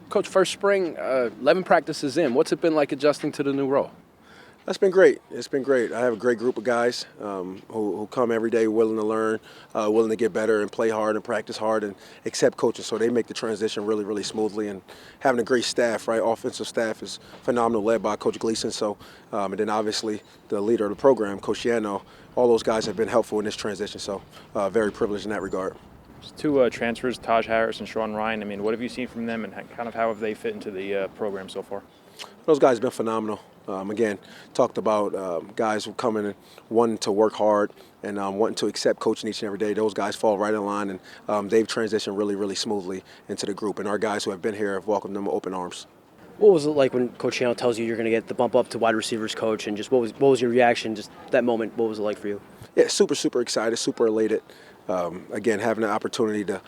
Coach, first spring, 11 practices in. What's it been like adjusting to the new role? That's been great. It's been great. I have a great group of guys who come every day willing to learn, willing to get better and play hard and practice hard and accept coaching. So they make the transition really, really smoothly. And having a great staff, right? Offensive staff is phenomenal, led by Coach Gleason. So, and then obviously the leader of the program, Coach Yano. All those guys have been helpful in this transition. So very privileged in that regard. Two transfers, Taj Harris and Sean Ryan. I mean, what have you seen from them, and kind of how have they fit into the program so far? Those guys have been phenomenal. Again, talked about guys who come in and wanting to work hard and wanting to accept coaching each and every day. Those guys fall right in line, and they've transitioned really, really smoothly into the group. And our guys who have been here have welcomed them with open arms. What was it like when Coach Channel tells you you're going to get the bump up to wide receivers coach, and just what was your reaction, just that moment? What was it like for you? Yeah, super excited, super elated. Again, having the opportunity to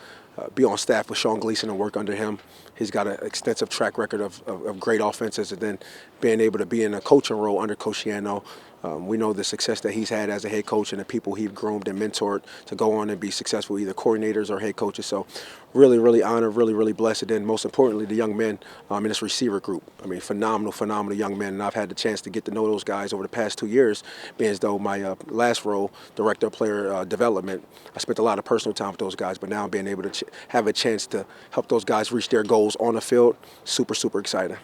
be on staff with Sean Gleason and work under him. He's got an extensive track record of great offenses, and then being able to be in a coaching role under Coach Yano. We know the success that he's had as a head coach and the people he's groomed and mentored to go on and be successful, either coordinators or head coaches. So really honored, really blessed, and most importantly, the young men in this receiver group. I mean, phenomenal young men, and I've had the chance to get to know those guys over the past 2 years, being as though my last role, Director of Player Development, I spent a lot of personal time with those guys, but now being able to have a chance to help those guys reach their goals on the field, super exciting.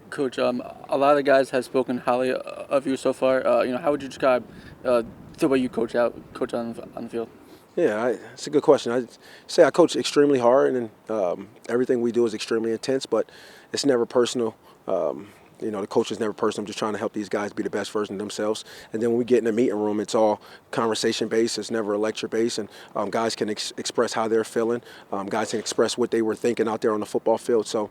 Coach, a lot of guys have spoken highly of you so far. How would you describe the way you coach on the field? Yeah, it's a good question. I'd say I coach extremely hard, and everything we do is extremely intense, but it's never personal. The coach is never personal. I'm just trying to help these guys be the best version of themselves. And then when we get in the meeting room, it's all conversation-based. It's never a lecture-based. And guys can express how they're feeling. Guys can express what they were thinking out there on the football field. So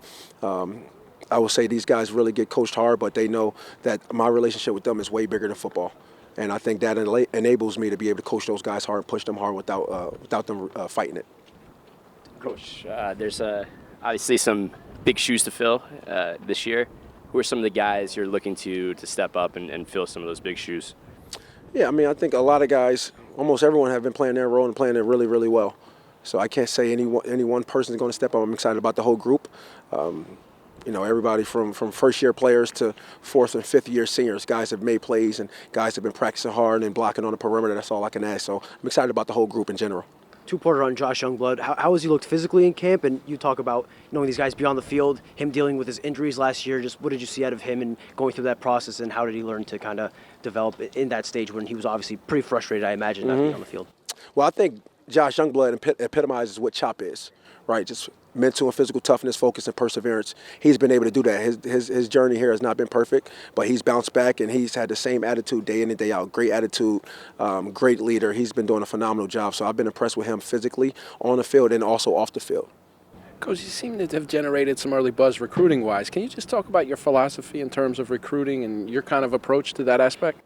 I will say these guys really get coached hard, but they know that my relationship with them is way bigger than football. And I think that enables me to be able to coach those guys hard, push them hard without them fighting it. Coach, there's obviously some big shoes to fill this year. Who are some of the guys you're looking to step up and fill some of those big shoes? Yeah, I mean, I think a lot of guys, almost everyone, have been playing their role and playing it really well. So I can't say any one person is going to step up. I'm excited about the whole group. Everybody from first-year players to fourth and fifth-year seniors. Guys have made plays, and guys have been practicing hard and blocking on the perimeter. That's all I can ask. So I'm excited about the whole group in general. Two-parter on Josh Youngblood. How has he looked physically in camp? And you talk about knowing these guys beyond the field, him dealing with his injuries last year. Just what did you see out of him and going through that process, and how did he learn to kind of develop in that stage when he was obviously pretty frustrated, I imagine, not being on the field? Well, I think Josh Youngblood epitomizes what CHOP is, right? Just mental and physical toughness, focus, and perseverance. He's been able to do that. His journey here has not been perfect, but he's bounced back, and he's had the same attitude day in and day out. Great attitude, great leader. He's been doing a phenomenal job. So I've been impressed with him physically on the field and also off the field. Coach, you seem to have generated some early buzz recruiting-wise. Can you just talk about your philosophy in terms of recruiting and your kind of approach to that aspect?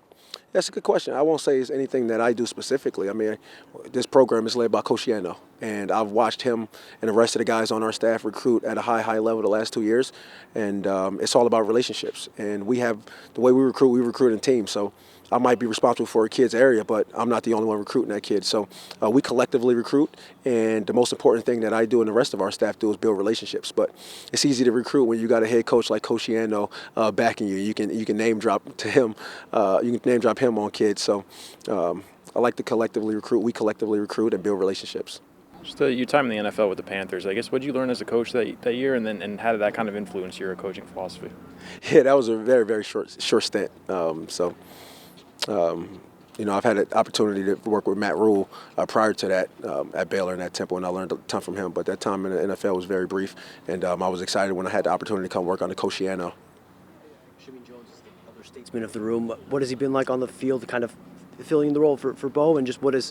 That's a good question. I won't say it's anything that I do specifically. I mean, this program is led by Coach Yano, and I've watched him and the rest of the guys on our staff recruit at a high level the last 2 years, and it's all about relationships. And the way we recruit in teams. So I might be responsible for a kid's area, but I'm not the only one recruiting that kid. So we collectively recruit, and the most important thing that I do and the rest of our staff do is build relationships. But it's easy to recruit when you got a head coach like Coach Yano backing you. You can name drop to him. You can name drop him on kids. So I like to collectively recruit. We collectively recruit and build relationships. Just your time in the NFL with the Panthers, I guess, what did you learn as a coach that year, and how did that kind of influence your coaching philosophy? Yeah, that was a very short stint. I've had an opportunity to work with Matt Rule prior to that at Baylor and at Temple, and I learned a ton from him. But that time in the NFL was very brief, and I was excited when I had the opportunity to come work under Coach Yano. Jimmy Jones is the other statesman of the room. What has he been like on the field, kind of filling the role for Bo, and just do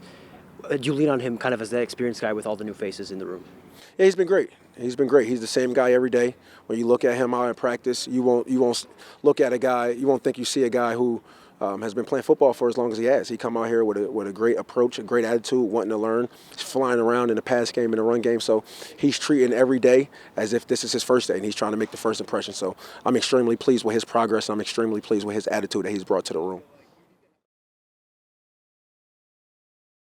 you lean on him kind of as that experienced guy with all the new faces in the room? Yeah, he's been great. He's the same guy every day. When you look at him out in practice, you won't look at a guy. You won't think you see a guy who has been playing football for as long as he has. He come out here with a great approach, a great attitude, wanting to learn. He's flying around in the pass game and the run game. So he's treating every day as if this is his first day, and he's trying to make the first impression. So I'm extremely pleased with his progress. I'm extremely pleased with his attitude that he's brought to the room.